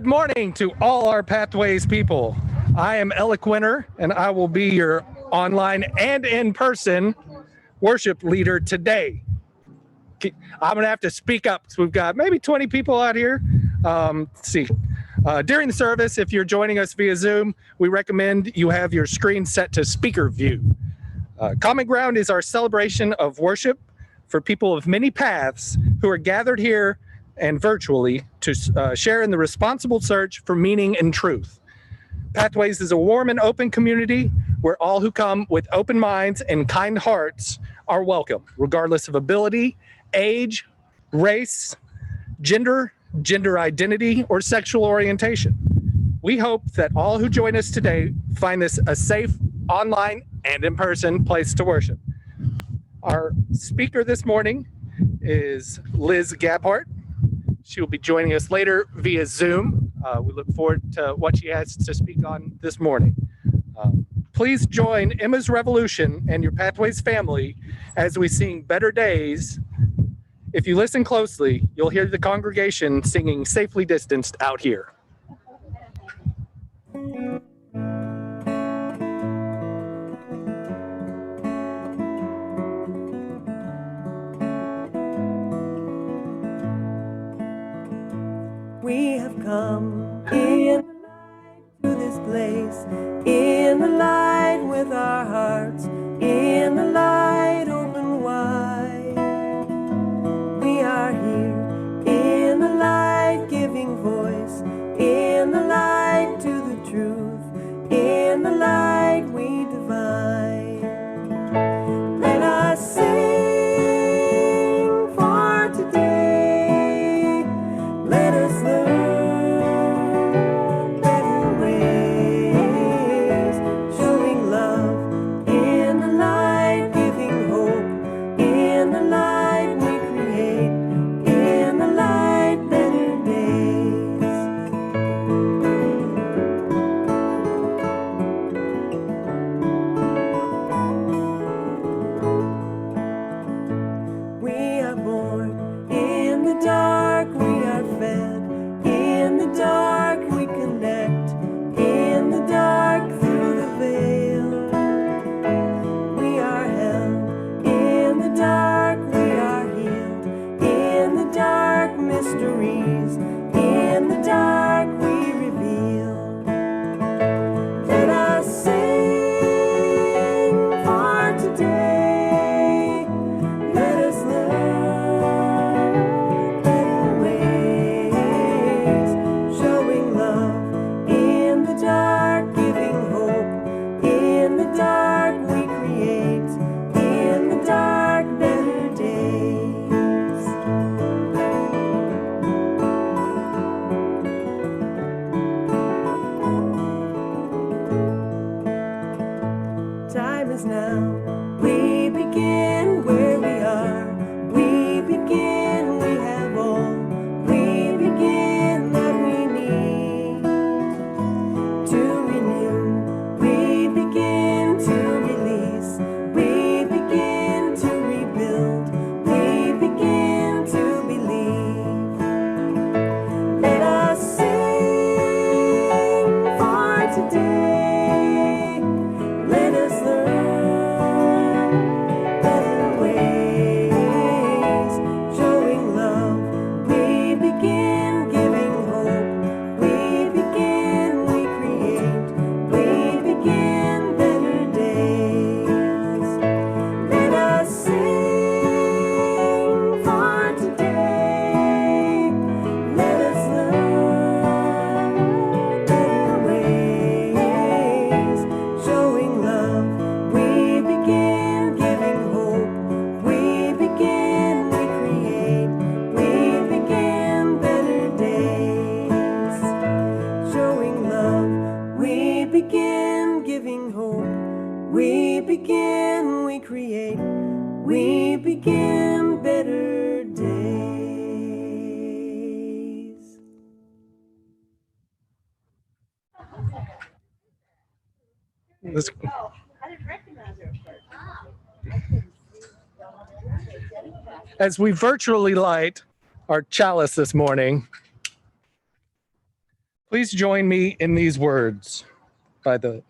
Good morning to all our Pathways people. I am Alec Winter, and I will be your online and in-person worship leader today. I'm going to have to speak up because we've got maybe 20 people out here. Let's see. During the service, if you're joining us via Zoom, we recommend you have your screen set to speaker view. Common Ground is our celebration of worship for people of many paths who are gathered here and virtually to share in the responsible search for meaning and truth. Pathways is a warm and open community where all who come with open minds and kind hearts are welcome, regardless of ability, age, race, gender identity, or sexual orientation. We hope that all who join us today find this a safe, online, and in-person place to worship. Our speaker this morning is Liz Gabhart. She will be joining us later via Zoom. We look forward to what she has to speak on this morning. Please join Emma's Revolution and your Pathways family as we sing Better Days. If you listen closely, you'll hear the congregation singing Safely Distanced out here. We have come in the night to this place, in the light with our hearts, in the light open wide. We are here in the light giving voice, in the light to the truth, in the light we divine. Let us sing for today. Let us learn better ways, showing love in the light, giving hope in the light we create, in the light better days. We are born in the dark, we are fed in the dark, we connect in the dark through the veil. We are held in the dark, we are healed in the dark, mysteries in the dark we reveal. Let us sing for today. Let us learn better ways, showing love in the dark, giving hope in the dark we create, in the dark better days. Time is now. We begin where we are. We begin, we have all. We begin that we need to renew. We begin to release. We begin to rebuild. We begin to believe. Let us sing for today. Let us learn better ways, showing love. We begin giving hope. We begin, we create. We begin better days. Let us sing for today. Let us learn better ways, showing love. We begin giving hope. We begin, we create. We begin better days, showing love. We begin giving hope. We begin, we create. We begin better days. Let's- As we virtually light our chalice this morning, Please join me in these words by the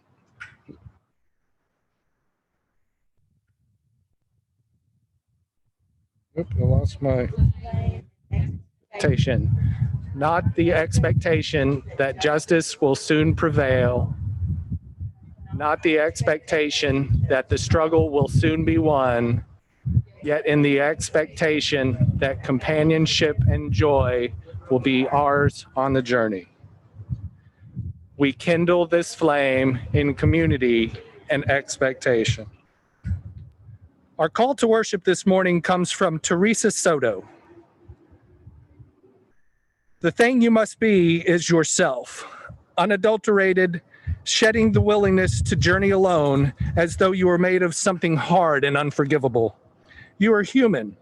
I lost my expectation. Not the expectation that justice will soon prevail, not the expectation that the struggle will soon be won, yet in the expectation that companionship and joy will be ours on the journey. We kindle this flame in community and expectation. Our call to worship this morning comes from Teresa Soto. The thing you must be is yourself, unadulterated, shedding the willingness to journey alone as though you were made of something hard and unforgivable. You are human.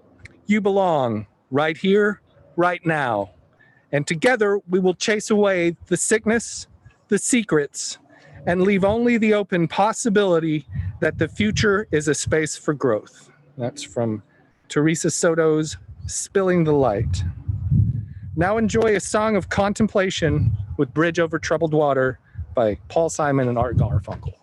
You belong right here, right now. And together we will chase away the sickness, the secrets, and leave only the open possibility that the future is a space for growth. That's from Teresa Soto's Spilling the Light. Now enjoy a song of contemplation with Bridge Over Troubled Water by Paul Simon and Art Garfunkel.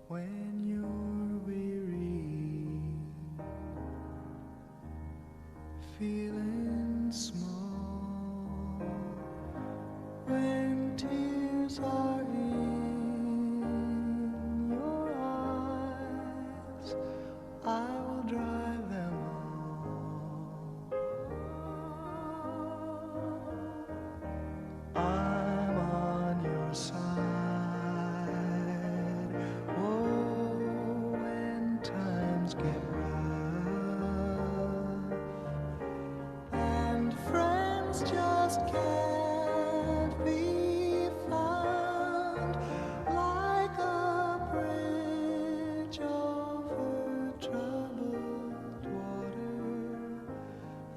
When you're weary, feeling small, when tears are in your eyes, I will dry them all. I'm on your side. Get rough, and friends just can't be found, like a bridge over troubled water.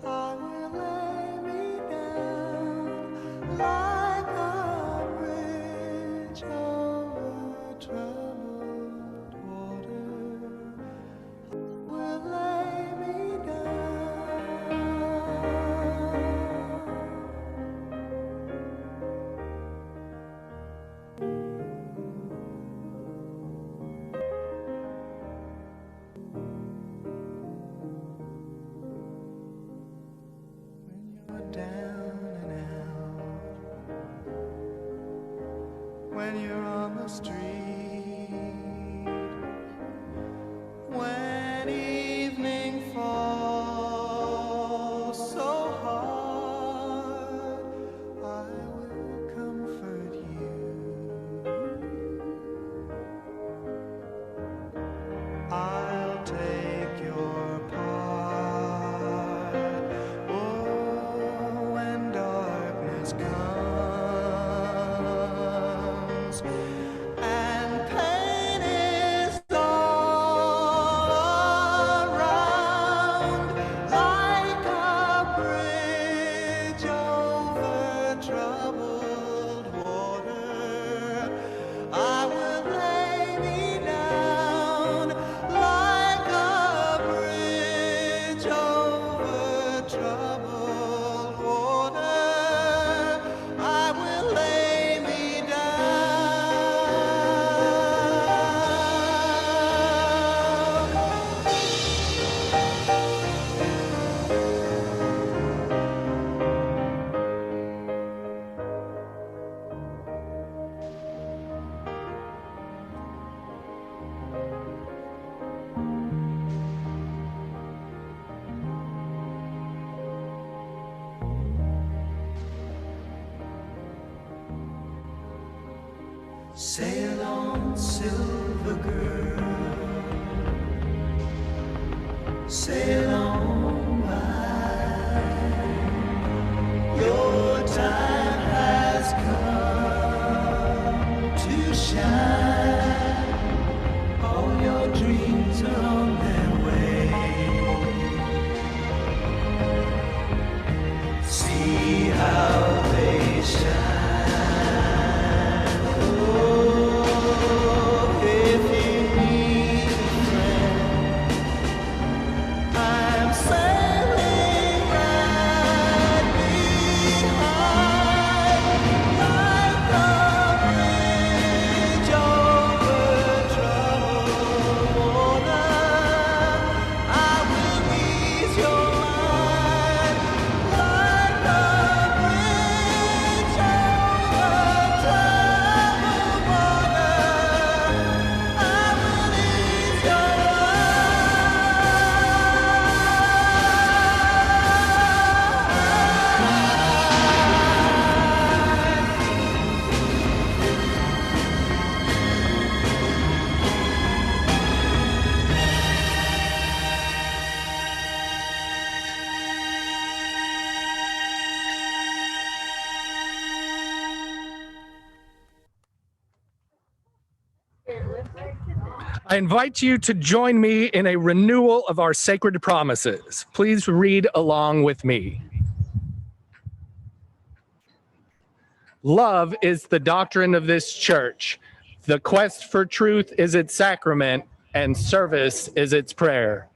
I will lay me down, like a bridge over troubled water. Will lay me down. When you're down and out, when you're on the street, when evening falls so hard, I will comfort you. I'll take your part. Oh, when darkness comes and pain is all around, like a bridge over troubled water, I will lay me down, like a bridge over troubled water, I will lay me Sail on, silver girl, sail on by. Your time has come to shine. All your dreams are on their way. I invite you to join me in a renewal of our sacred promises. Please read along with me. Love is the doctrine of this church. The quest for truth is its sacrament, and service is its prayer.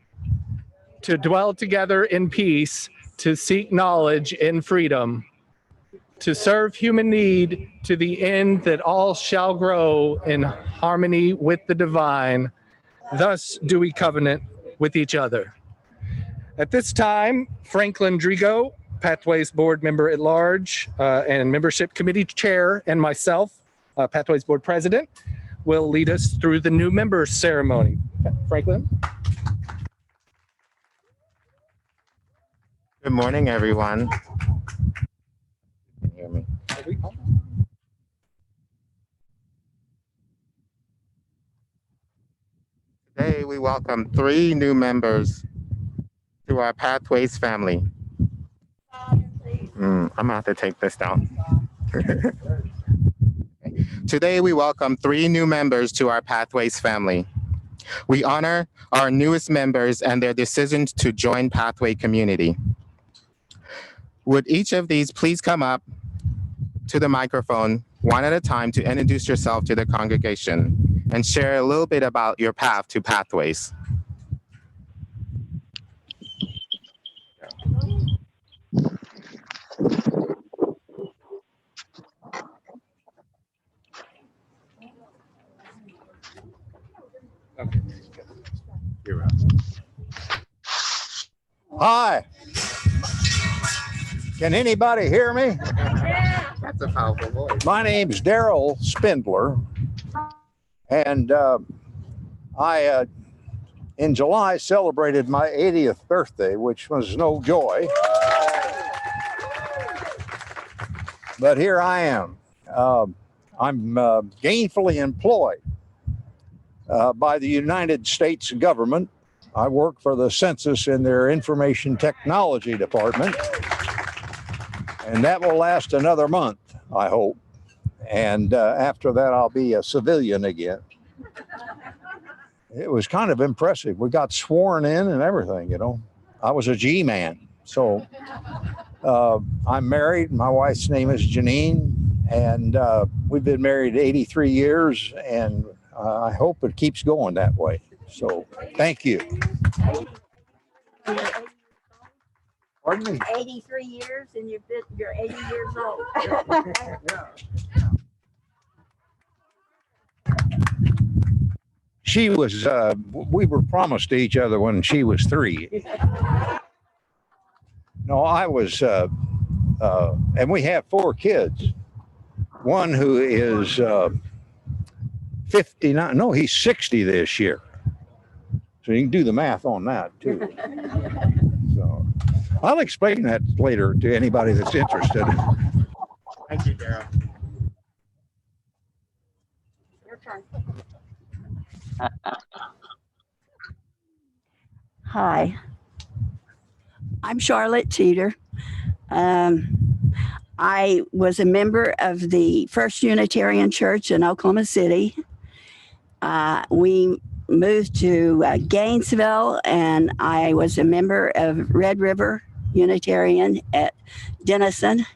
To dwell together in peace, to seek knowledge in freedom, to serve human need to the end that all shall grow in harmony with the divine. Thus do we covenant with each other. At this time, Franklin Drigo, Pathways Board Member at Large and Membership Committee Chair, and myself, Pathways Board President, will lead us through the new member ceremony. Franklin? Good morning, everyone. Can you hear me? Today, we welcome 3 new members to our Pathways family. I'm gonna have to take this down. Today, we welcome 3 new members to our Pathways family. We honor our newest members and their decisions to join Pathway community. Would each of these please come up to the microphone one at a time to introduce yourself to the congregation and share a little bit about your path to Pathways. Okay. You're up. Hi. Can anybody hear me? That's a powerful voice. My name's Daryl Spindler, and I, in July, celebrated my 80th birthday, which was no joy. But here I am. I'm gainfully employed by the United States government. I work for the census in their information technology department. And that will last another month, I hope. And after that, I'll be a civilian again. It was kind of impressive. We got sworn in and everything, you know. I was a G-man. So I'm married. My wife's name is Janine. And we've been married 83 years. And I hope it keeps going that way. So thank you. Pardon me? 83 years and you're 80 years old. She was, we were promised to each other when she was 3. No, I was, and we have 4 kids. One who is 59, no, he's 60 this year. So you can do the math on that too. So I'll explain that later to anybody that's interested. Thank you, Daryl. Your turn. Hi, I'm Charlotte Teeter. I was a member of the First Unitarian Church in Oklahoma City. We moved to Gainesville, and I was a member of Red River Unitarian at Denison.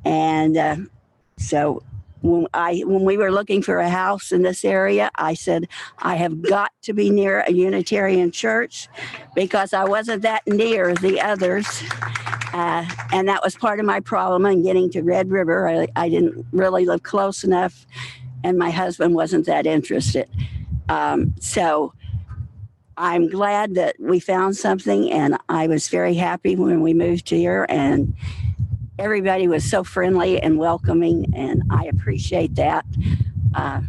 And so when we were looking for a house in this area, I said, I have got to be near a Unitarian church because I wasn't that near the others. And that was part of my problem in getting to Red River. I didn't really live close enough, and my husband wasn't that interested. So I'm glad that we found something, and I was very happy when we moved here, and everybody was so friendly and welcoming, and I appreciate that. I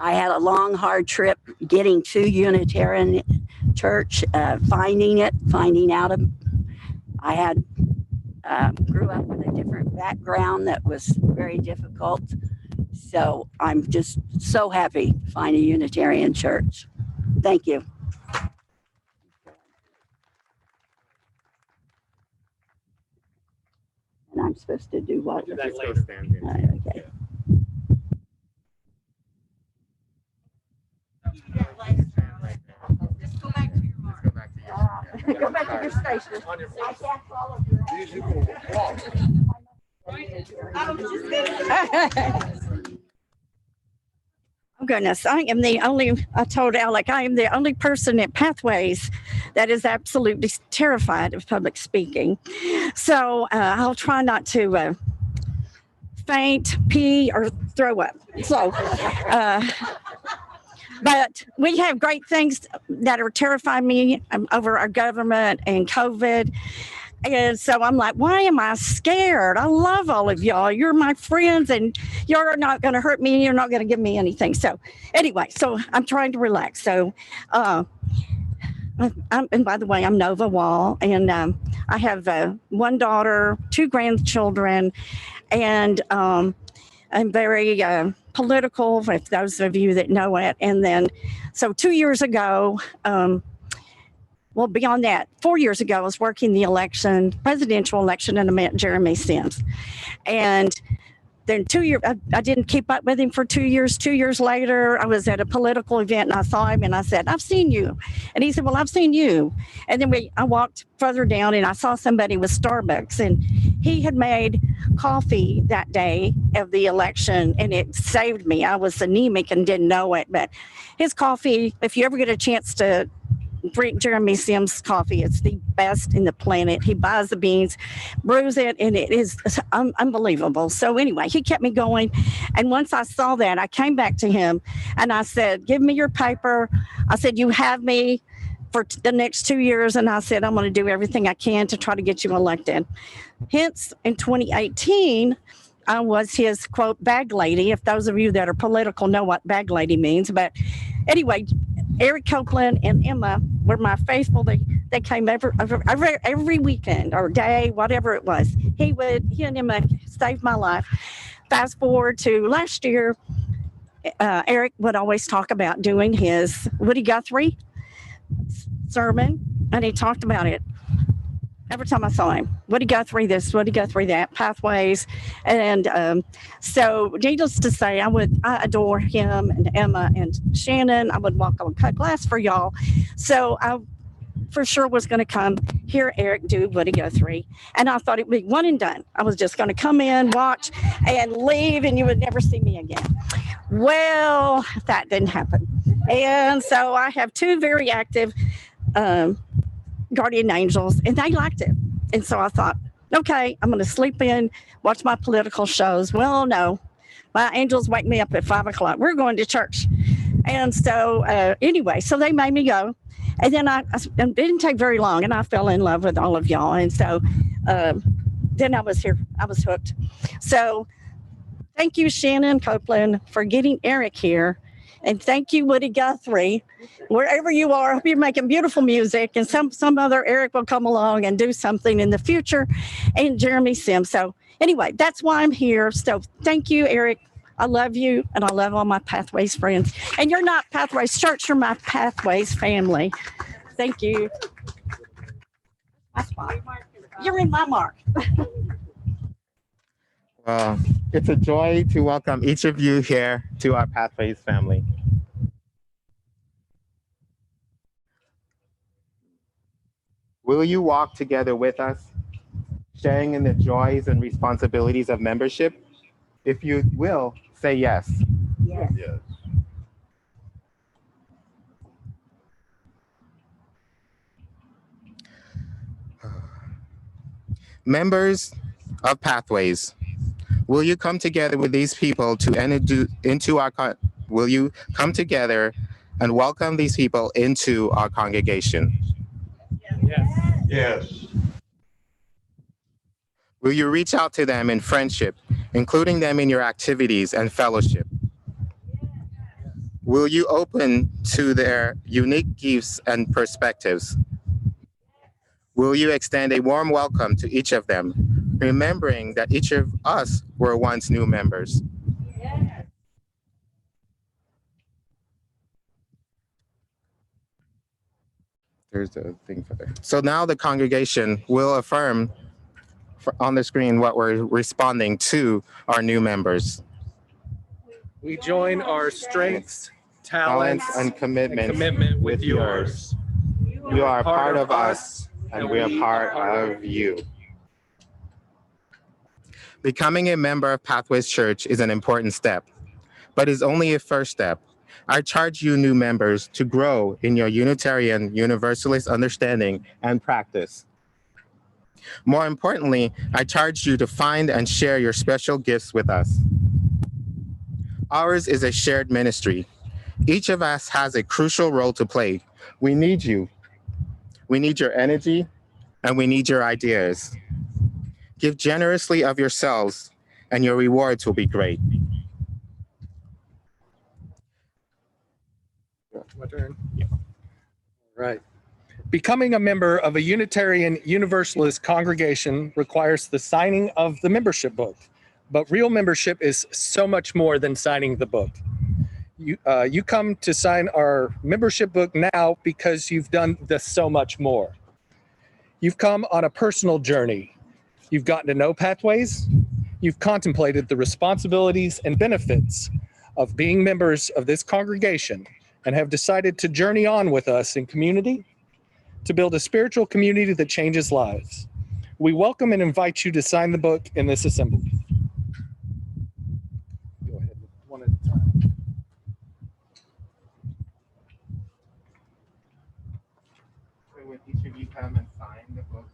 had a long, hard trip getting to Unitarian Church, finding out. I had grew up with a different background that was very difficult. So I'm just so happy to find a Unitarian church. Thank you. And I'm supposed to do what? Do that Just go later. stand in. Okay. Just go back to your mark. Go back to your station. I can't follow you. Oh goodness, I told Alec, I am the only person at Pathways that is absolutely terrified of public speaking. So I'll try not to faint, pee, or throw up. So, but we have great things that are terrifying me over our government and COVID. And so I'm like, why am I scared? I love all of y'all. You're my friends and you're not going to hurt me. You're not going to give me anything. So anyway, so I'm trying to relax. So, and by the way, I'm Nova Wall, and I have one daughter, 2 grandchildren, and I'm very political, if those of you that know it. And then, so 2 years ago, well, beyond that, 4 years ago, I was working the presidential election, and I met Jeremy Sims. And then 2 years, I didn't keep up with him for 2 years. 2 years later, I was at a political event and I saw him and I said, I've seen you. And he said, well, I've seen you. And then I walked further down and I saw somebody with Starbucks, and he had made coffee that day of the election, and it saved me. I was anemic and didn't know it, but his coffee, if you ever get a chance to drink Jeremy Sims coffee, it's the best in the planet. He buys the beans, brews it, and it is unbelievable. So anyway, he kept me going. And once I saw that, I came back to him and I said, give me your paper. I said, you have me for the next 2 years. And I said, I'm going to do everything I can to try to get you elected. Hence, in 2018, I was his, quote, bag lady. If those of you that are political know what bag lady means. But anyway, Eric Copeland and Emma were my faithful. They came every weekend or day, whatever it was. He and Emma saved my life. Fast forward to last year, Eric would always talk about doing his Woody Guthrie sermon, and he talked about it every time I saw him. Woody Guthrie this, Woody Guthrie that, Pathways. And so needless to say, I adore him and Emma and Shannon. I would walk on cut glass for y'all. So I for sure was going to come hear Eric do Woody Guthrie. And I thought it would be one and done. I was just going to come in, watch, and leave, and you would never see me again. Well, that didn't happen. And so I have 2 very active guardian angels, and they liked it. And so I thought, okay, I'm going to sleep in, watch my political shows. Well, no, my angels wake me up at 5 o'clock. We're going to church. And so anyway, so they made me go. And then it didn't take very long, and I fell in love with all of y'all. And so then I was here. I was hooked. So thank you, Shannon Copeland, for getting Eric here. And thank you, Woody Guthrie. Wherever you are, I hope you're making beautiful music, and some other Eric will come along and do something in the future, and Jeremy Sims. So anyway, that's why I'm here. So thank you, Eric. I love you, and I love all my Pathways friends. And you're not Pathways Church, you're my Pathways family. Thank you. My spot. You're in my mark. Well, it's a joy to welcome each of you here to our Pathways family. Will you walk together with us, sharing in the joys and responsibilities of membership? If you will, say yes. Yes. Yes. Members of Pathways, will you come together with these people to will you come together and welcome these people into our congregation? Yes. Yes. Will you reach out to them in friendship, including them in your activities and fellowship? Will you open to their unique gifts and perspectives? Will you extend a warm welcome to each of them, remembering that each of us were once new members? There's the thing for there. So now the congregation will affirm on the screen what we're responding to our new members. We join our strengths talents, and commitment, commitment with yours. You are part of us, and we are part of you. Becoming a member of Pathways Church is an important step, but is only a first step. I charge you new members to grow in your Unitarian Universalist understanding and practice. More importantly, I charge you to find and share your special gifts with us. Ours is a shared ministry. Each of us has a crucial role to play. We need you. We need your energy, and we need your ideas. Give generously of yourselves, and your rewards will be great. My turn. Right. Becoming a member of a Unitarian Universalist congregation requires the signing of the membership book. But real membership is so much more than signing the book. You come to sign our membership book now because you've done the so much more. You've come on a personal journey. You've gotten to know Pathways. You've contemplated the responsibilities and benefits of being members of this congregation and have decided to journey on with us in community to build a spiritual community that changes lives. We welcome and invite you to sign the book in this assembly. Go ahead, one at a time. So would each of you come and sign the book?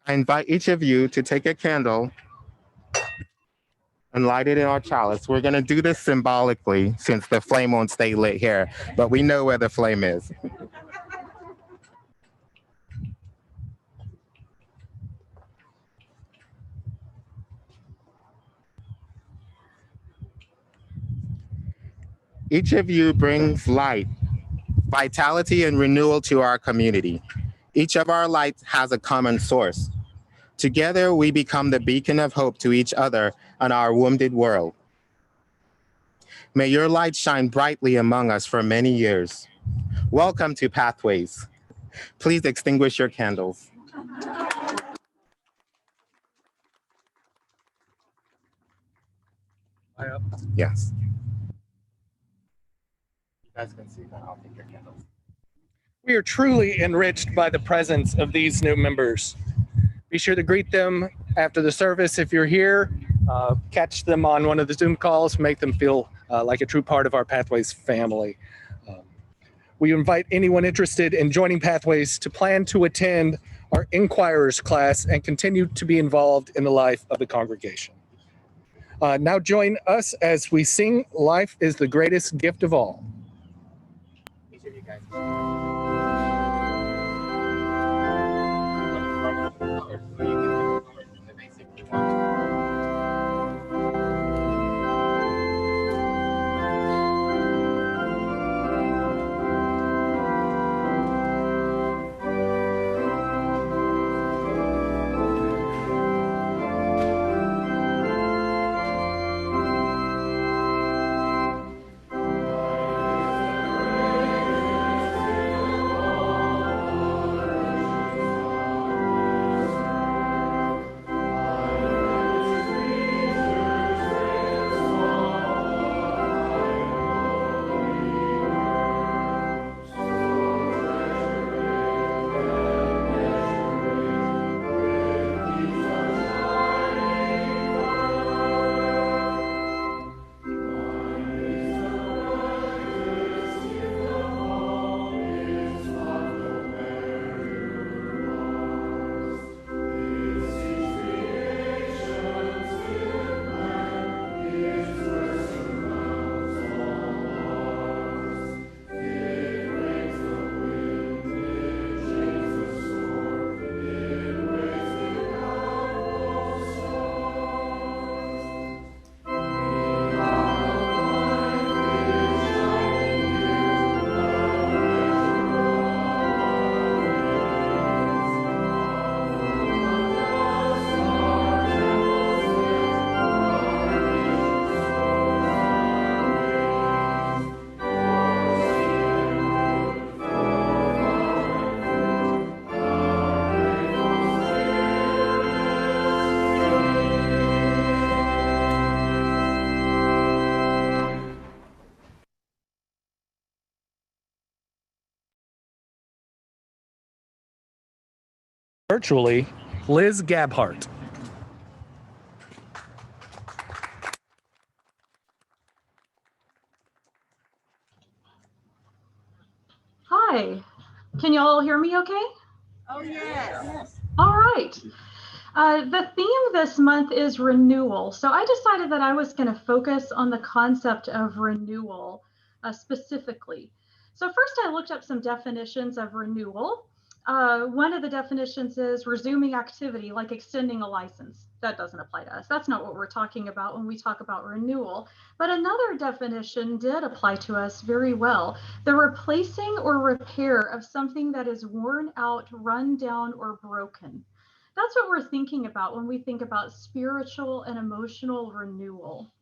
I invite each of you to take a candle and light it in our chalice. We're going to do this symbolically since the flame won't stay lit here, but we know where the flame is. Each of you brings light, vitality, and renewal to our community. Each of our lights has a common source. Together, we become the beacon of hope to each other and our wounded world. May your light shine brightly among us for many years. Welcome to Pathways. Please extinguish your candles. Yes. You guys can see that. I'll take your candles. We are truly enriched by the presence of these new members. Be sure to greet them after the service if you're here. Catch them on one of the Zoom calls, make them feel like a true part of our Pathways family. We invite anyone interested in joining Pathways to plan to attend our Inquirers class and continue to be involved in the life of the congregation. Now join us as we sing "Life is the Greatest Gift of All." Each of you guys. virtually, Liz Gabhart. Hi, can you all hear me okay? Oh, yes. All right. The theme this month is renewal. So I decided that I was going to focus on the concept of renewal specifically. So first I looked up some definitions of renewal. One of the definitions is resuming activity, like extending a license. That doesn't apply to us. That's not what we're talking about when we talk about renewal. But another definition did apply to us very well. The replacing or repair of something that is worn out, run down, or broken. That's what we're thinking about when we think about spiritual and emotional renewal.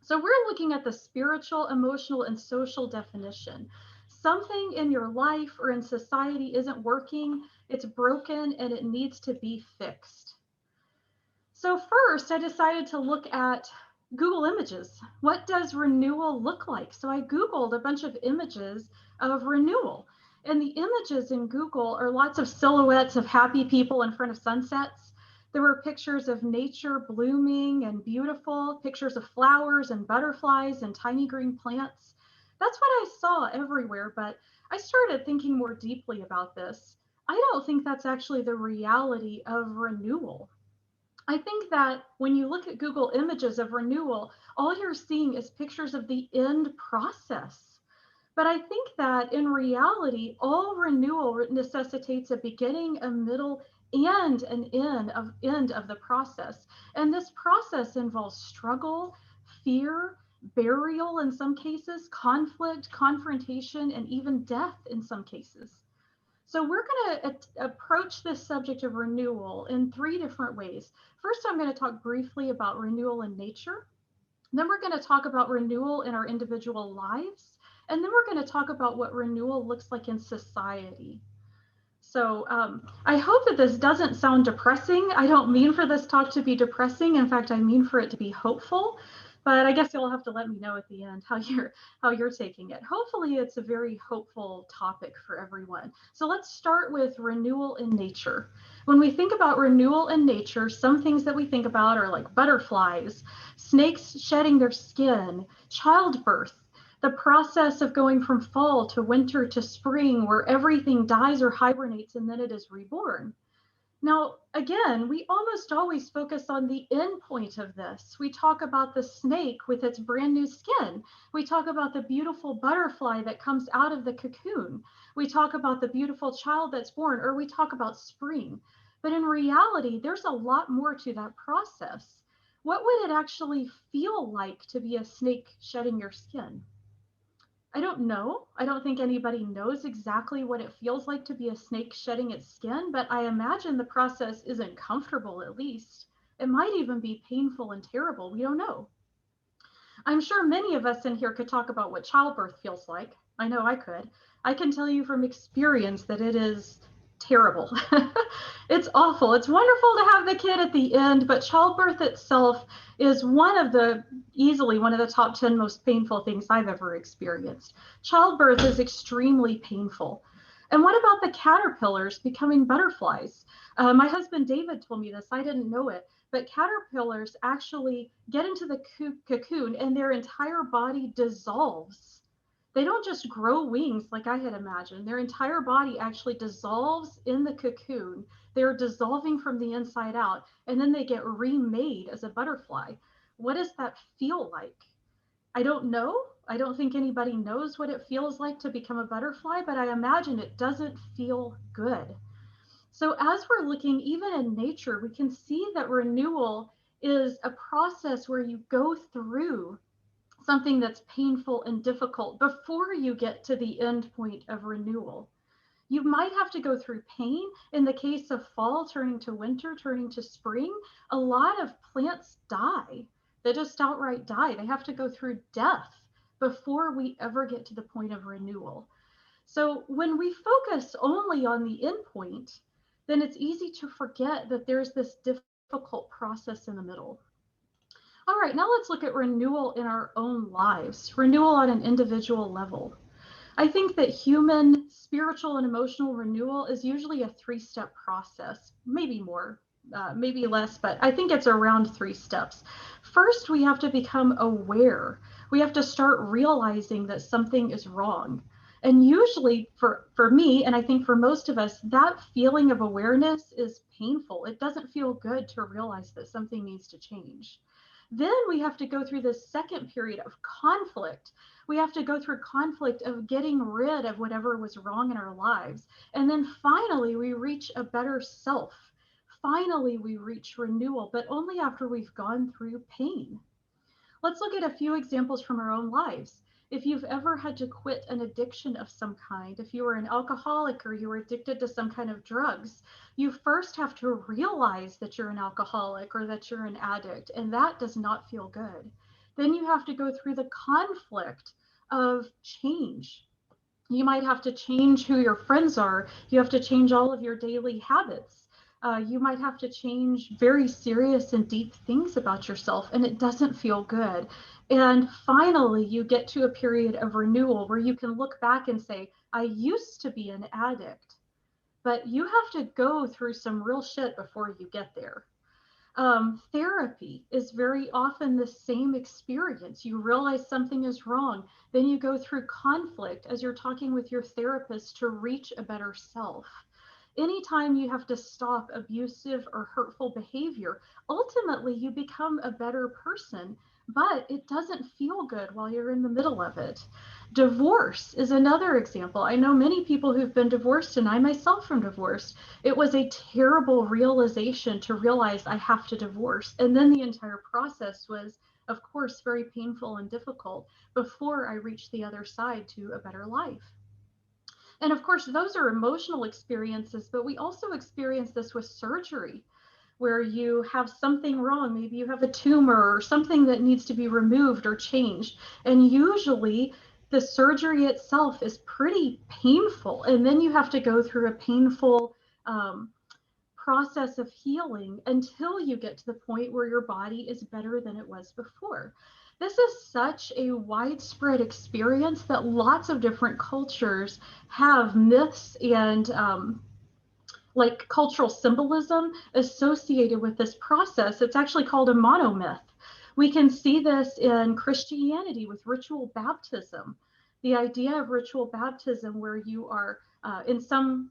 So we're looking at the spiritual, emotional, and social definition. Something in your life or in society isn't working, it's broken, and it needs to be fixed. So first, I decided to look at Google Images. What does renewal look like? So I Googled a bunch of images of renewal. And the images in Google are lots of silhouettes of happy people in front of sunsets. There were pictures of nature blooming and beautiful, pictures of flowers and butterflies and tiny green plants. That's what I saw everywhere, but I started thinking more deeply about this. I don't think that's actually the reality of renewal. I think that when you look at Google Images of renewal, all you're seeing is pictures of the end process. But I think that in reality, all renewal necessitates a beginning, a middle, and an end of the process. And this process involves struggle, fear, burial in some cases, conflict, confrontation, and even death in some cases. So we're going to approach this subject of renewal in three different ways. First, I'm going to talk briefly about renewal in nature. Then we're going to talk about renewal in our individual lives. And then we're going to talk about what renewal looks like in society. So I hope that this doesn't sound depressing. I don't mean for this talk to be depressing. In fact, I mean for it to be hopeful. But I guess you'll have to let me know at the end how you're taking it. Hopefully it's a very hopeful topic for everyone. So let's start with renewal in nature. When we think about renewal in nature, some things that we think about are like butterflies, snakes shedding their skin, childbirth, the process of going from fall to winter to spring, where everything dies or hibernates and then it is reborn. Now, again, we almost always focus on the end point of this. We talk about the snake with its brand new skin. We talk about the beautiful butterfly that comes out of the cocoon. We talk about the beautiful child that's born, or we talk about spring. But in reality, there's a lot more to that process. What would it actually feel like to be a snake shedding your skin? I don't know. I don't think anybody knows exactly what it feels like to be a snake shedding its skin, but I imagine the process isn't comfortable, at least. It might even be painful and terrible. We don't know. I'm sure many of us in here could talk about what childbirth feels like. I know I could. I can tell you from experience that it is terrible. It's awful. It's wonderful to have the kid at the end, but childbirth itself is easily one of the top 10 most painful things I've ever experienced. Childbirth is extremely painful. And what about the caterpillars becoming butterflies? My husband David told me this, I didn't know it, but caterpillars actually get into the cocoon and their entire body dissolves. They don't just grow wings like I had imagined. Their entire body actually dissolves in the cocoon. They're dissolving from the inside out, and then they get remade as a butterfly. What does that feel like? I don't know. I don't think anybody knows what it feels like to become a butterfly, but I imagine it doesn't feel good. So as we're looking, even in nature, we can see that renewal is a process where you go through something that's painful and difficult before you get to the end point of renewal. You might have to go through pain. In the case of fall turning to winter, turning to spring, a lot of plants die. They just outright die. They have to go through death before we ever get to the point of renewal. So when we focus only on the end point, then it's easy to forget that there's this difficult process in the middle. All right, now let's look at renewal in our own lives, renewal on an individual level. I think that humans spiritual and emotional renewal is usually a 3-step process, maybe more, maybe less, but I think it's around 3 steps. First, we have to become aware. We have to start realizing that something is wrong. And usually for me, and I think for most of us, that feeling of awareness is painful. It doesn't feel good to realize that something needs to change. Then we have to go through this second period of conflict. We have to go through conflict of getting rid of whatever was wrong in our lives. And then finally, we reach a better self. Finally, we reach renewal, but only after we've gone through pain. Let's look at a few examples from our own lives. If you've ever had to quit an addiction of some kind, if you were an alcoholic or you were addicted to some kind of drugs, you first have to realize that you're an alcoholic or that you're an addict, and that does not feel good. Then you have to go through the conflict of change. You might have to change who your friends are. You have to change all of your daily habits. You might have to change very serious and deep things about yourself, and it doesn't feel good. And finally, you get to a period of renewal where you can look back and say, I used to be an addict, but you have to go through some real shit before you get there. Therapy is very often the same experience. You realize something is wrong, then you go through conflict as you're talking with your therapist to reach a better self. Anytime you have to stop abusive or hurtful behavior, ultimately you become a better person, but it doesn't feel good while you're in the middle of it. Divorce is another example. I know many people who've been divorced, and I myself am divorced. It was a terrible realization to realize I have to divorce. And then the entire process was, of course, very painful and difficult before I reached the other side to a better life. And of course, those are emotional experiences, but we also experience this with surgery, where you have something wrong. Maybe you have a tumor or something that needs to be removed or changed. And usually the surgery itself is pretty painful. And then you have to go through a painful process of healing until you get to the point where your body is better than it was before. This is such a widespread experience that lots of different cultures have myths and like cultural symbolism associated with this process. It's actually called a monomyth. We can see this in Christianity with ritual baptism. The idea of ritual baptism, where you are in some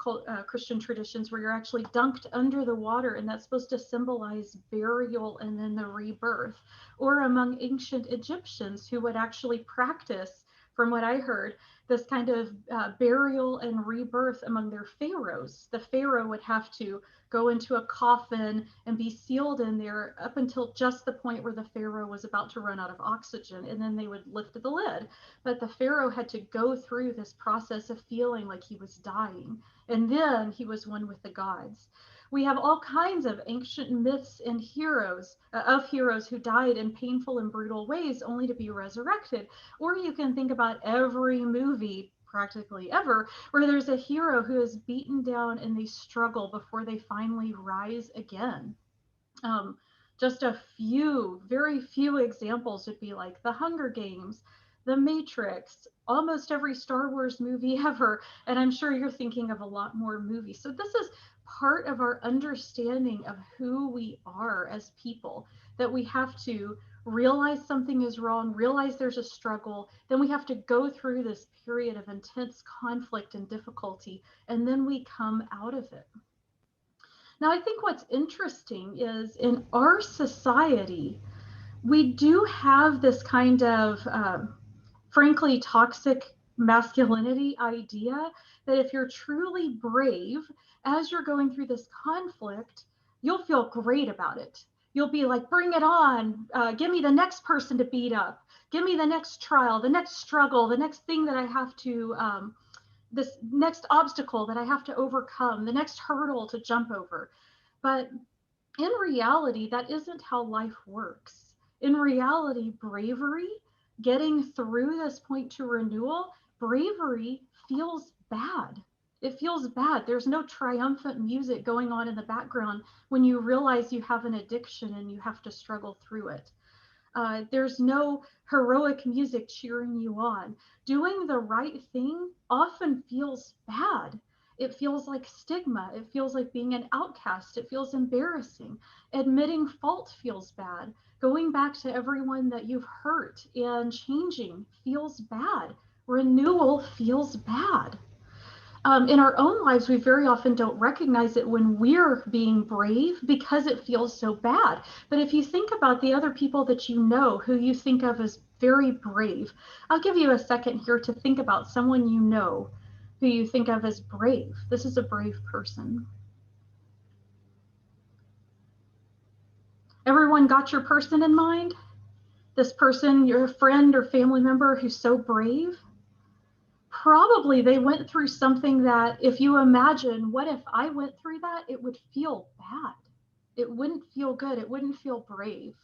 Christian traditions, where you're actually dunked under the water, and that's supposed to symbolize burial and then the rebirth. Or among ancient Egyptians who would actually practice, from what I heard, this kind of burial and rebirth among their pharaohs. The pharaoh would have to go into a coffin and be sealed in there up until just the point where the pharaoh was about to run out of oxygen, and then they would lift the lid. But the pharaoh had to go through this process of feeling like he was dying, and then he was one with the gods. We have all kinds of ancient myths and heroes who died in painful and brutal ways only to be resurrected. Or you can think about every movie practically ever where there's a hero who is beaten down and they struggle before they finally rise again. Just a few, very few examples would be like The Hunger Games, The Matrix, almost every Star Wars movie ever, and I'm sure you're thinking of a lot more movies. So this is part of our understanding of who we are as people, that we have to realize something is wrong, realize there's a struggle, then we have to go through this period of intense conflict and difficulty, and then we come out of it. Now, I think what's interesting is in our society, we do have this kind of, frankly, toxic masculinity idea that if you're truly brave, as you're going through this conflict, you'll feel great about it. You'll be like, bring it on. Give me the next person to beat up. Give me the next trial, the next struggle, the next thing that I have to, this next obstacle that I have to overcome, the next hurdle to jump over. But in reality, that isn't how life works. In reality, bravery, getting through this point to renewal, bravery feels bad. It feels bad. There's no triumphant music going on in the background when you realize you have an addiction and you have to struggle through it. There's no heroic music cheering you on. Doing the right thing often feels bad. It feels like stigma. It feels like being an outcast. It feels embarrassing. Admitting fault feels bad. Going back to everyone that you've hurt and changing feels bad. Renewal feels bad. In our own lives, we very often don't recognize it when we're being brave because it feels so bad. But if you think about the other people that you know who you think of as very brave, I'll give you a second here to think about someone you know who you think of as brave. This is a brave person. Everyone got your person in mind? This person, your friend or family member who's so brave? Probably they went through something that, if you imagine, what if I went through that, it would feel bad. It wouldn't feel good. It wouldn't feel brave.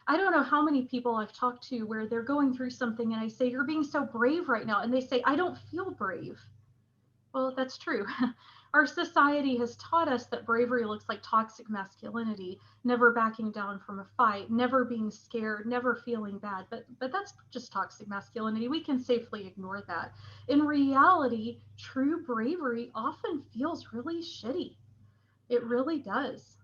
I don't know how many people I've talked to where they're going through something and I say, you're being so brave right now. And they say, I don't feel brave. Well, that's true. Our society has taught us that bravery looks like toxic masculinity, never backing down from a fight, never being scared, never feeling bad. But that's just toxic masculinity. We can safely ignore that. In reality, true bravery often feels really shitty. It really does.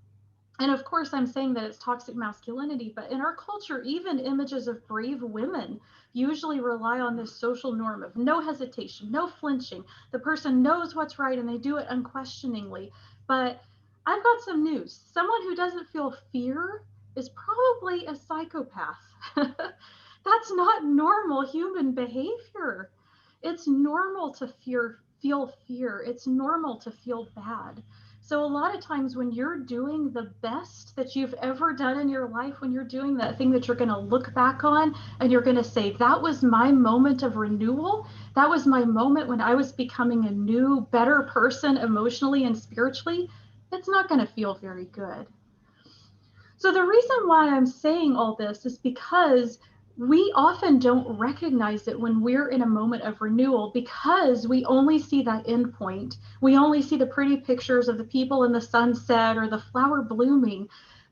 And of course, I'm saying that it's toxic masculinity, but in our culture, even images of brave women usually rely on this social norm of no hesitation, no flinching. The person knows what's right and they do it unquestioningly. But I've got some news. Someone who doesn't feel fear is probably a psychopath. That's not normal human behavior. It's normal to feel fear. It's normal to feel bad. So a lot of times when you're doing the best that you've ever done in your life, when you're doing that thing that you're going to look back on and you're going to say, that was my moment of renewal. That was my moment when I was becoming a new, better person emotionally and spiritually. It's not going to feel very good. So the reason why I'm saying all this is because we often don't recognize it when we're in a moment of renewal because we only see that end point. We only see the pretty pictures of the people in the sunset or the flower blooming.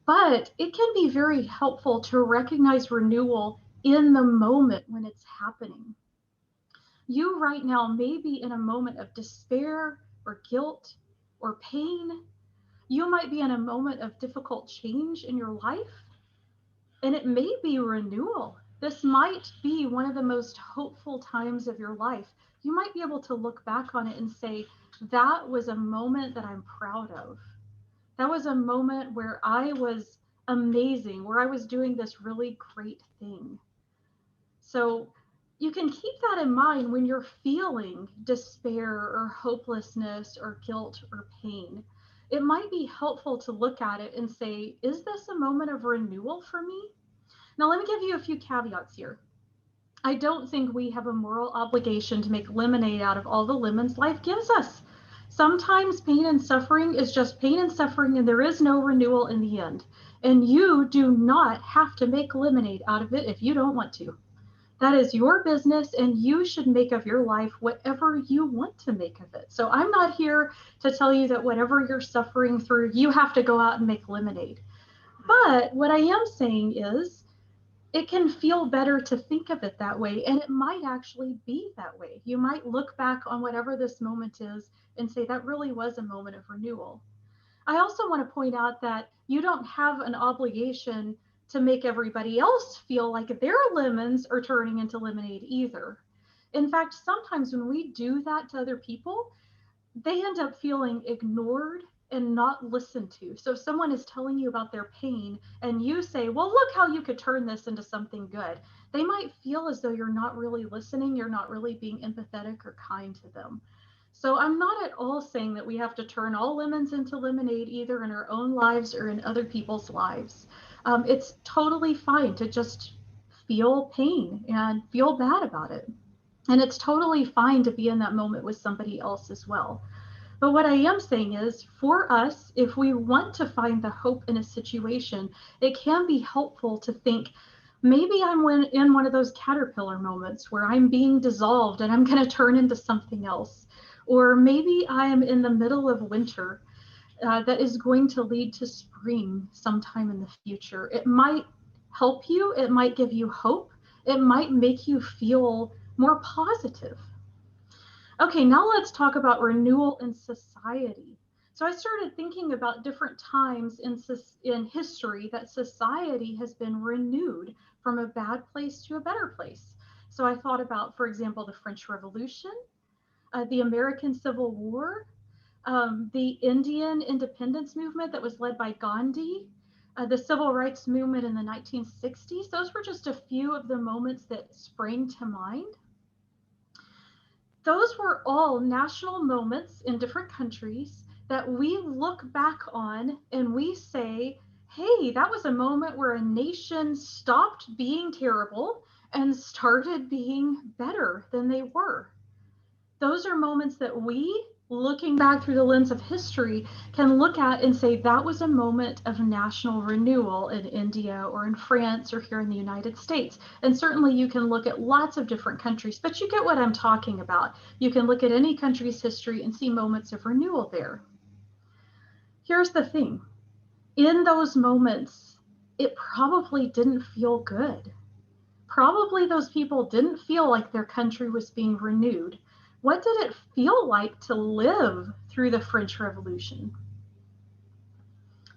But it can be very helpful to recognize renewal in the moment when it's happening. You right now may be in a moment of despair or guilt or pain. You might be in a moment of difficult change in your life. And it may be renewal. This might be one of the most hopeful times of your life. You might be able to look back on it and say, that was a moment that I'm proud of. That was a moment where I was amazing, where I was doing this really great thing. So you can keep that in mind when you're feeling despair or hopelessness or guilt or pain. It might be helpful to look at it and say, is this a moment of renewal for me? Now, let me give you a few caveats here. I don't think we have a moral obligation to make lemonade out of all the lemons life gives us. Sometimes pain and suffering is just pain and suffering, and there is no renewal in the end. And you do not have to make lemonade out of it if you don't want to. That is your business, and you should make of your life whatever you want to make of it. So I'm not here to tell you that whatever you're suffering through, you have to go out and make lemonade. But what I am saying is, it can feel better to think of it that way, and it might actually be that way. You might look back on whatever this moment is and say, that really was a moment of renewal. I also want to point out that you don't have an obligation to make everybody else feel like their lemons are turning into lemonade either. In fact, sometimes when we do that to other people, they end up feeling ignored and not listened to. So if someone is telling you about their pain and you say, well, look how you could turn this into something good, they might feel as though you're not really listening, you're not really being empathetic or kind to them. So I'm not at all saying that we have to turn all lemons into lemonade, either in our own lives or in other people's lives. It's totally fine to just feel pain and feel bad about it. And it's totally fine to be in that moment with somebody else as well. But what I am saying is, for us, if we want to find the hope in a situation, it can be helpful to think, maybe I'm in one of those caterpillar moments where I'm being dissolved and I'm going to turn into something else. Or maybe I am in the middle of winter that is going to lead to spring sometime in the future. It might help you. It might give you hope. It might make you feel more positive. Okay, now let's talk about renewal in society. So I started thinking about different times in history that society has been renewed from a bad place to a better place. So I thought about, for example, the French Revolution, the American Civil War, the Indian independence movement that was led by Gandhi, the civil rights movement in the 1960s. Those were just a few of the moments that sprang to mind. Those were all national moments in different countries that we look back on and we say, hey, that was a moment where a nation stopped being terrible and started being better than they were. Those are moments that we, looking back through the lens of history, can look at and say that was a moment of national renewal in India or in France or here in the United States. And certainly you can look at lots of different countries, but you get what I'm talking about. You can look at any country's history and see moments of renewal there. Here's the thing. In those moments, it probably didn't feel good. Probably those people didn't feel like their country was being renewed. What did it feel like to live through the French Revolution?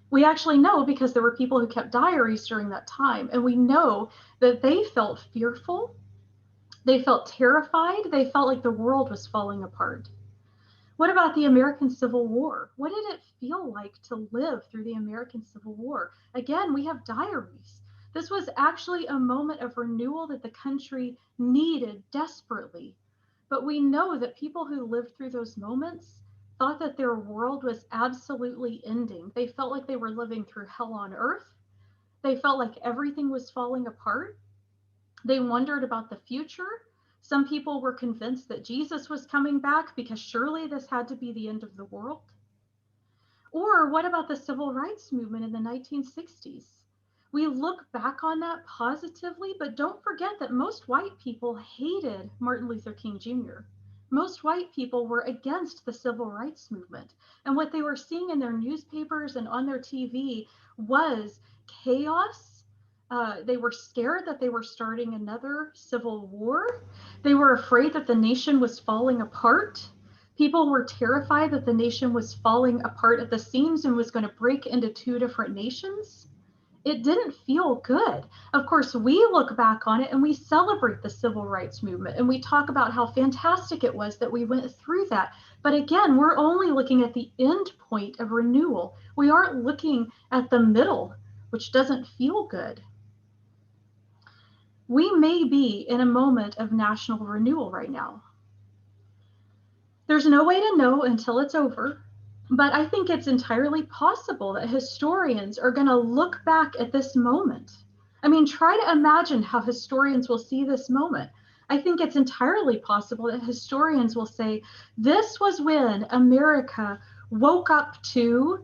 We actually know because there were people who kept diaries during that time, and we know that they felt fearful, they felt terrified, they felt like the world was falling apart. What about the American Civil War? What did it feel like to live through the American Civil War? Again, we have diaries. This was actually a moment of renewal that the country needed desperately. But we know that people who lived through those moments thought that their world was absolutely ending. They felt like they were living through hell on earth. They felt like everything was falling apart. They wondered about the future. Some people were convinced that Jesus was coming back because surely this had to be the end of the world. Or what about the civil rights movement in the 1960s? We look back on that positively, but don't forget that most white people hated Martin Luther King Jr. Most white people were against the civil rights movement. And what they were seeing in their newspapers and on their TV was chaos. They were scared that they were starting another civil war. They were afraid that the nation was falling apart. People were terrified that the nation was falling apart at the seams and was going to break into two different nations. It didn't feel good. Of course, we look back on it and we celebrate the civil rights movement and we talk about how fantastic it was that we went through that. But again, we're only looking at the end point of renewal. We aren't looking at the middle, which doesn't feel good. We may be in a moment of national renewal right now. There's no way to know until it's over. But I think it's entirely possible that historians are going to look back at this moment. I mean, try to imagine how historians will see this moment. I think it's entirely possible that historians will say, this was when America woke up to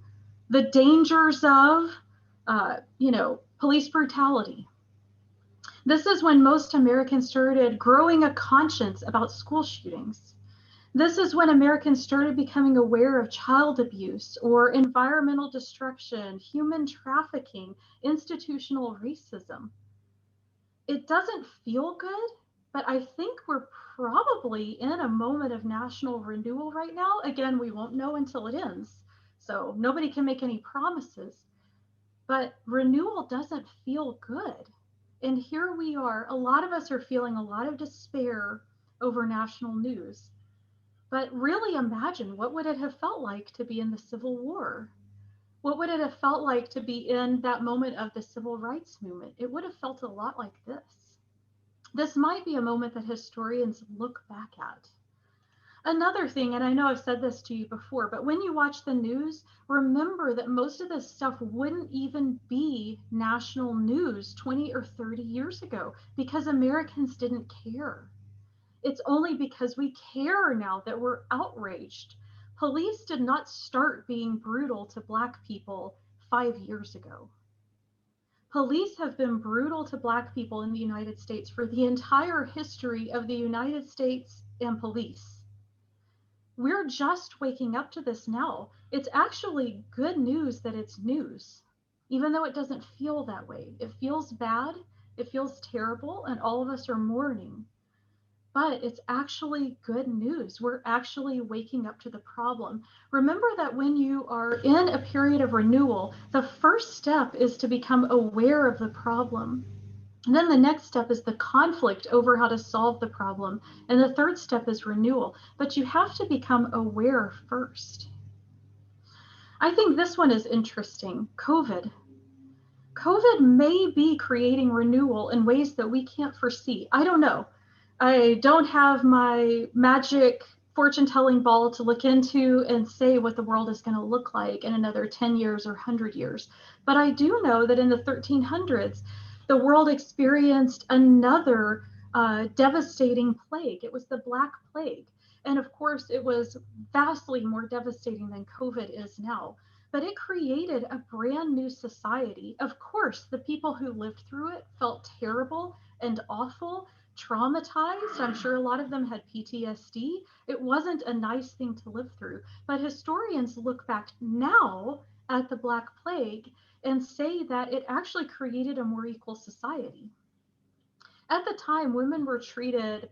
the dangers of, police brutality. This is when most Americans started growing a conscience about school shootings. This is when Americans started becoming aware of child abuse or environmental destruction, human trafficking, institutional racism. It doesn't feel good, but I think we're probably in a moment of national renewal right now. Again, we won't know until it ends, so nobody can make any promises. But renewal doesn't feel good. And here we are. A lot of us are feeling a lot of despair over national news. But really imagine, what would it have felt like to be in the Civil War? What would it have felt like to be in that moment of the civil rights movement? It would have felt a lot like this. This might be a moment that historians look back at. Another thing, and I know I've said this to you before, but when you watch the news, remember that most of this stuff wouldn't even be national news 20 or 30 years ago because Americans didn't care. It's only because we care now that we're outraged. Police did not start being brutal to Black people 5 years ago. Police have been brutal to Black people in the United States for the entire history of the United States and police. We're just waking up to this now. It's actually good news that it's news. even though it doesn't feel that way. It feels bad, it feels terrible, and all of us are mourning. But it's actually good news. We're actually waking up to the problem. Remember that when you are in a period of renewal, the first step is to become aware of the problem. And then the next step is the conflict over how to solve the problem. And the third step is renewal. But you have to become aware first. I think this one is interesting. COVID. COVID may be creating renewal in ways that we can't foresee. I don't know. I don't have my magic fortune telling ball to look into and say what the world is going to look like in another 10 years or 100 years. But I do know that in the 1300s, the world experienced another devastating plague. It was the Black Plague. And of course, it was vastly more devastating than COVID is now. But it created a brand new society. Of course, the people who lived through it felt terrible and awful, traumatized. I'm sure a lot of them had PTSD. It wasn't a nice thing to live through. But historians look back now at the Black Plague and say that it actually created a more equal society. At the time, women were treated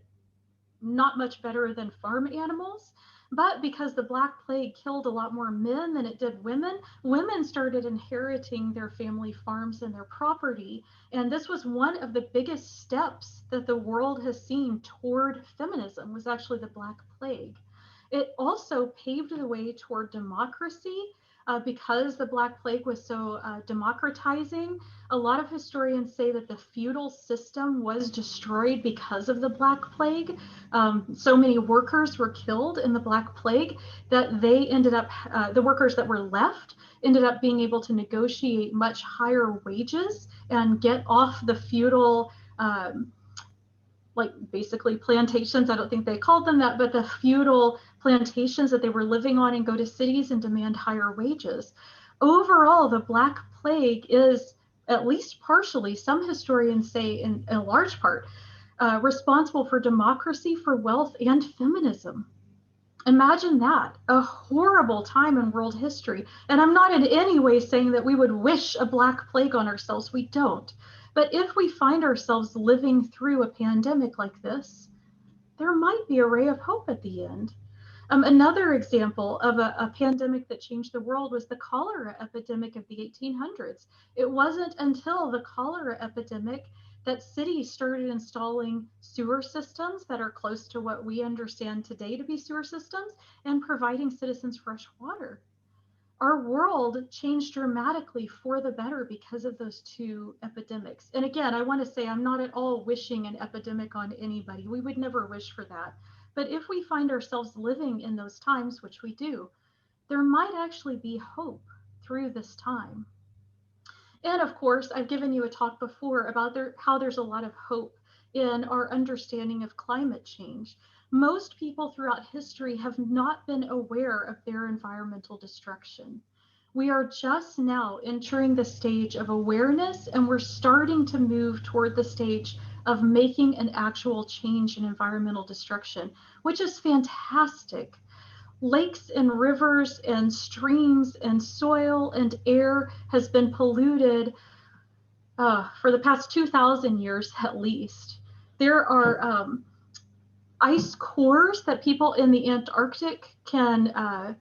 not much better than farm animals. But because the Black Plague killed a lot more men than it did women, women started inheriting their family farms and their property. And this was one of the biggest steps that the world has seen toward feminism, was actually the Black Plague. It also paved the way toward democracy. Because the Black Plague was so democratizing, a lot of historians say that the feudal system was destroyed because of the Black Plague. So many workers were killed in the Black Plague that they ended up, the workers that were left ended up being able to negotiate much higher wages and get off the feudal like basically plantations. I don't think they called them that, but the feudal plantations that they were living on, and go to cities and demand higher wages. Overall, the Black Plague is, at least partially, some historians say in a large part, responsible for democracy, for wealth, and feminism. Imagine that, a horrible time in world history. And I'm not in any way saying that we would wish a Black Plague on ourselves. We don't. But if we find ourselves living through a pandemic like this, there might be a ray of hope at the end. Another example of a pandemic that changed the world was the cholera epidemic of the 1800s. It wasn't until the cholera epidemic that cities started installing sewer systems that are close to what we understand today to be sewer systems and providing citizens fresh water. Our world changed dramatically for the better because of those two epidemics. And again, I want to say I'm not at all wishing an epidemic on anybody. We would never wish for that. But if we find ourselves living in those times, which we do, there might actually be hope through this time. And of course, I've given you a talk before about how there's a lot of hope in our understanding of climate change. Most people throughout history have not been aware of their environmental destruction. We are just now entering the stage of awareness, and we're starting to move toward the stage of making an actual change in environmental destruction, which is fantastic. Lakes and rivers and streams and soil and air has been polluted for the past 2,000 years at least. There are ice cores that people in the Antarctic can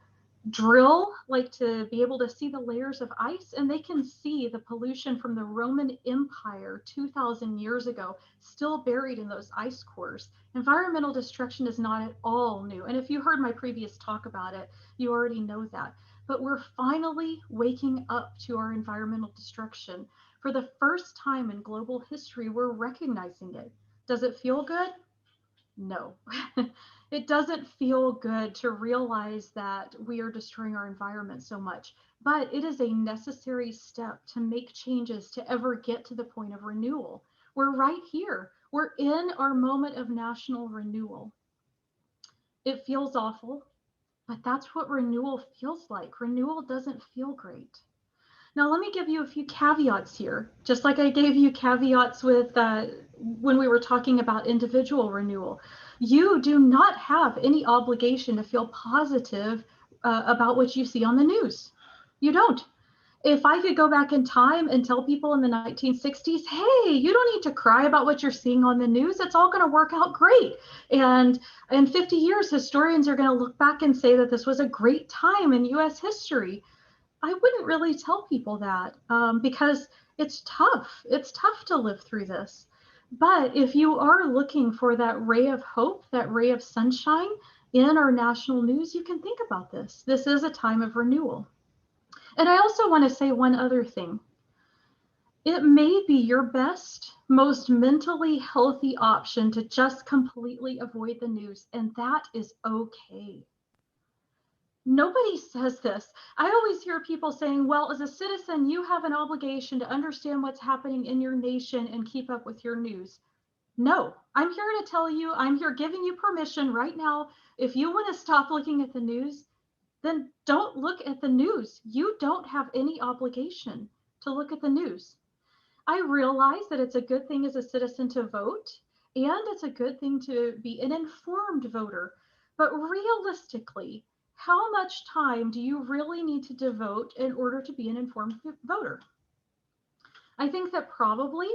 drill, like to be able to see the layers of ice, and they can see the pollution from the Roman Empire 2,000 years ago still buried in those ice cores. Environmental destruction is not at all new. And if you heard my previous talk about it, you already know that. But we're finally waking up to our environmental destruction. For the first time in global history, we're recognizing it. Does it feel good? No. It doesn't feel good to realize that we are destroying our environment so much, but it is a necessary step to make changes to ever get to the point of renewal. We're right here. We're in our moment of national renewal. It feels awful, but that's what renewal feels like. Renewal doesn't feel great. Now, let me give you a few caveats here, just like I gave you caveats with when we were talking about individual renewal. You do not have any obligation to feel positive about what you see on the news. You don't. If I could go back in time and tell people in the 1960s, hey, you don't need to cry about what you're seeing on the news. It's all going to work out great. And in 50 years, historians are going to look back and say that this was a great time in US history. I wouldn't really tell people that because it's tough. It's tough to live through this. But if you are looking for that ray of hope, that ray of sunshine in our national news, you can think about this. This is a time of renewal. And I also want to say one other thing. It may be your best, most mentally healthy option to just completely avoid the news, and that is okay. Nobody says this. I always hear people saying, well, as a citizen, you have an obligation to understand what's happening in your nation and keep up with your news. No, I'm here to tell you, I'm here giving you permission right now. If you want to stop looking at the news, then don't look at the news. You don't have any obligation to look at the news. I realize that it's a good thing as a citizen to vote, and it's a good thing to be an informed voter. But realistically, how much time do you really need to devote in order to be an informed voter? I think that probably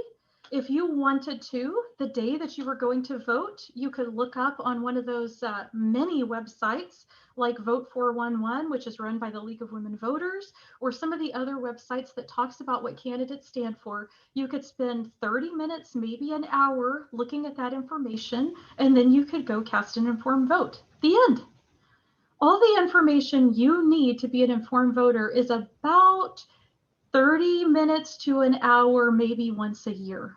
if you wanted to, the day that you were going to vote, you could look up on one of those many websites like Vote 411, which is run by the League of Women Voters, or some of the other websites that talks about what candidates stand for. You could spend 30 minutes, maybe an hour looking at that information, and then you could go cast an informed vote. The end. All the information you need to be an informed voter is about 30 minutes to an hour, maybe once a year.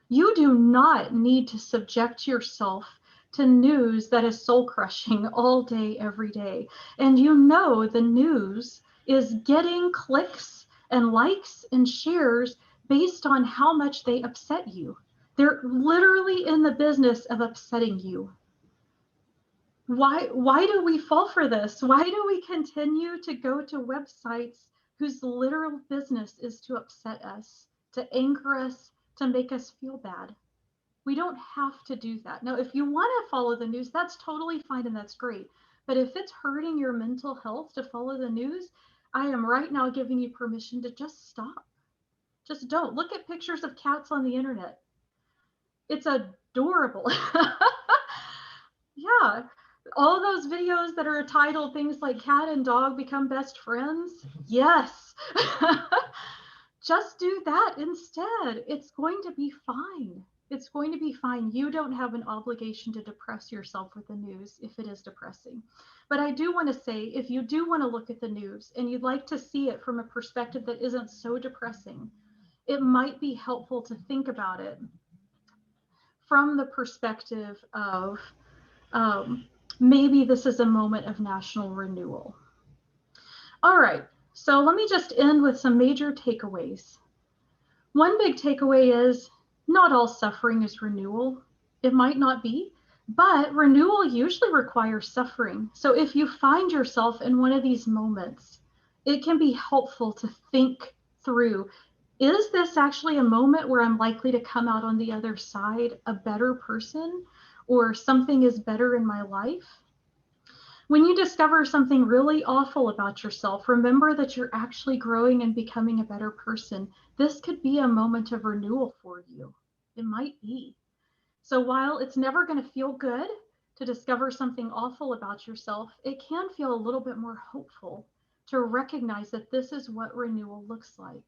You do not need to subject yourself to news that is soul crushing all day, every day. And you know the news is getting clicks and likes and shares based on how much they upset you. They're literally in the business of upsetting you. Why do we fall for this? Why do we continue to go to websites whose literal business is to upset us, to anger us, to make us feel bad? We don't have to do that. Now, if you want to follow the news, that's totally fine and that's great. But if it's hurting your mental health to follow the news, I am right now giving you permission to just stop. Just don't. Look at pictures of cats on the internet. It's adorable. Yeah. All those videos that are titled things like cat and dog become best friends. Yes. Just do that instead. It's going to be fine. It's going to be fine. You don't have an obligation to depress yourself with the news if it is depressing. But I do want to say, if you do want to look at the news and you'd like to see it from a perspective that isn't so depressing, it might be helpful to think about it from the perspective of maybe this is a moment of national renewal. All right, so let me just end with some major takeaways. One big takeaway is not all suffering is renewal. It might not be, but renewal usually requires suffering. So if you find yourself in one of these moments, it can be helpful to think through, is this actually a moment where I'm likely to come out on the other side a better person, or something is better in my life? When you discover something really awful about yourself, remember that you're actually growing and becoming a better person. This could be a moment of renewal for you. It might be. So while it's never going to feel good to discover something awful about yourself, it can feel a little bit more hopeful to recognize that this is what renewal looks like.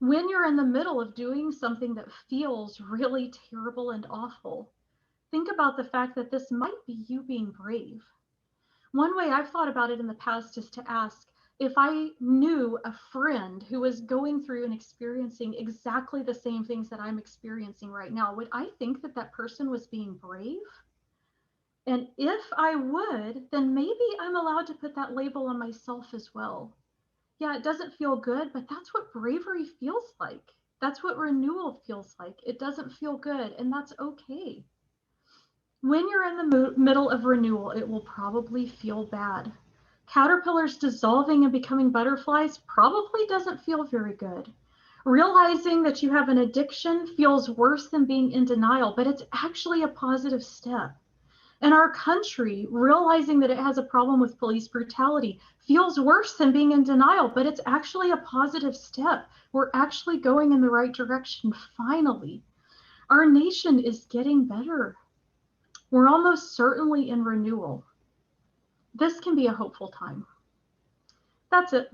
When you're in the middle of doing something that feels really terrible and awful, think about the fact that this might be you being brave. One way I've thought about it in the past is to ask, if I knew a friend who was going through and experiencing exactly the same things that I'm experiencing right now, would I think that that person was being brave? And if I would, then maybe I'm allowed to put that label on myself as well. Yeah, it doesn't feel good, but that's what bravery feels like. That's what renewal feels like. It doesn't feel good, and that's okay. When you're in the middle of renewal, it will probably feel bad. Caterpillars dissolving and becoming butterflies probably doesn't feel very good. Realizing that you have an addiction feels worse than being in denial, but it's actually a positive step. And our country, realizing that it has a problem with police brutality, feels worse than being in denial, but it's actually a positive step. We're actually going in the right direction, finally. Our nation is getting better. We're almost certainly in renewal. This can be a hopeful time. That's it.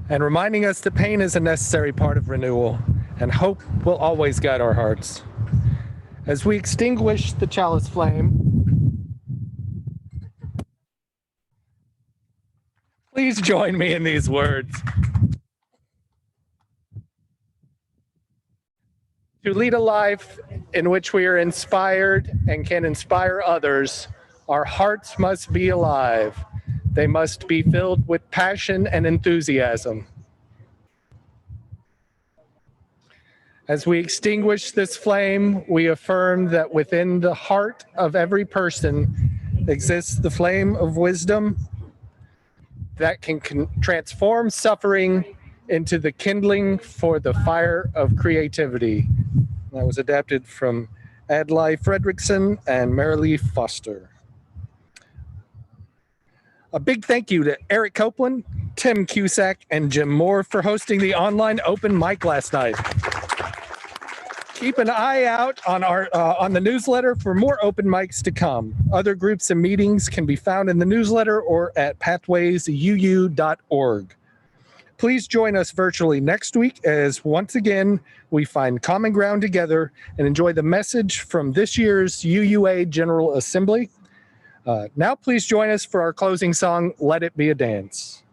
And reminding us that pain is a necessary part of renewal, and hope will always guide our hearts. As we extinguish the chalice flame, please join me in these words. To lead a life in which we are inspired and can inspire others, our hearts must be alive. They must be filled with passion and enthusiasm. As we extinguish this flame, we affirm that within the heart of every person exists the flame of wisdom that can transform suffering into the kindling for the fire of creativity. That was adapted from Adlai Fredrickson and Marilee Foster. A big thank you to Eric Copeland, Tim Cusack, and Jim Moore for hosting the online open mic last night. Keep an eye out on the newsletter for more open mics to come. Other groups and meetings can be found in the newsletter or at pathwaysuu.org. Please join us virtually next week as once again we find common ground together and enjoy the message from this year's UUA General Assembly. Now please join us for our closing song, Let It Be a Dance.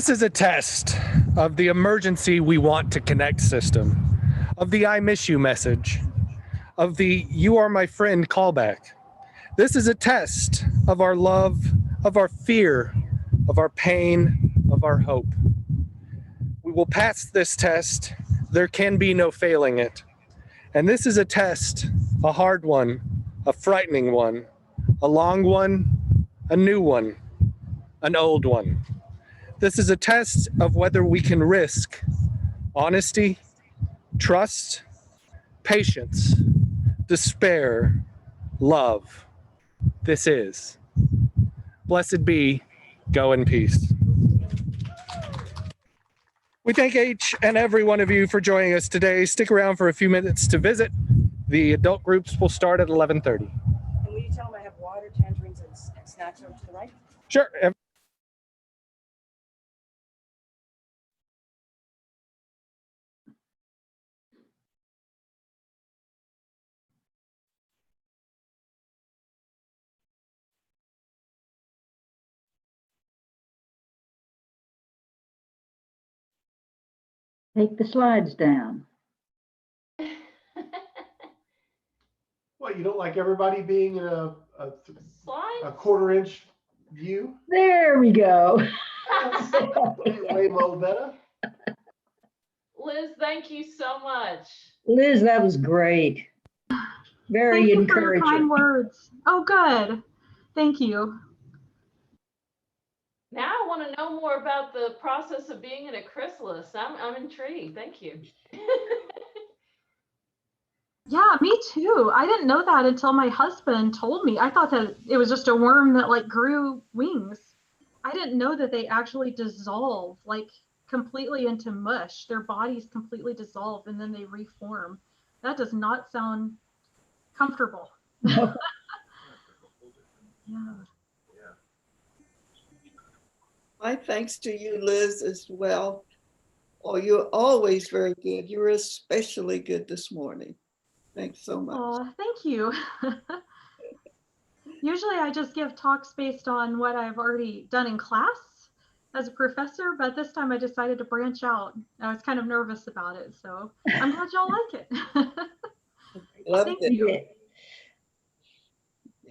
This is a test of the emergency we want to connect system, of the I miss you message, of the you are my friend callback. This is a test of our love, of our fear, of our pain, of our hope. We will pass this test. There can be no failing it. And this is a test, a hard one, a frightening one, a long one, a new one, an old one. This is a test of whether we can risk honesty, trust, patience, despair, love. This is. Blessed be. Go in peace. We thank each and every one of you for joining us today. Stick around for a few minutes to visit. The adult groups will start at 11:30. And will you tell them I have water, tangerines, and snacks over to the right? Sure. Take the slides down. What, you don't like everybody being in a Slide? quarter-inch view? There we go. Way more better. Liz, thank you so much. Liz, that was great. Very Thank you for your encouraging. kind words. Oh, good. Thank you. Now I want to know more about the process of being in a chrysalis. I'm intrigued. Thank you. Yeah, me too. I didn't know that until my husband told me. I thought that it was just a worm that like grew wings. I didn't know that they actually dissolve like completely into mush. Their bodies completely dissolve and then they reform. That does not sound comfortable. No. Yeah. My thanks to you, Liz, as well. Oh, you're always very good. You were especially good this morning. Thanks so much. Oh, thank you. Usually I just give talks based on what I've already done in class as a professor, but this time I decided to branch out. I was kind of nervous about it, so I'm glad y'all like it. Loved Thank it. you. You did.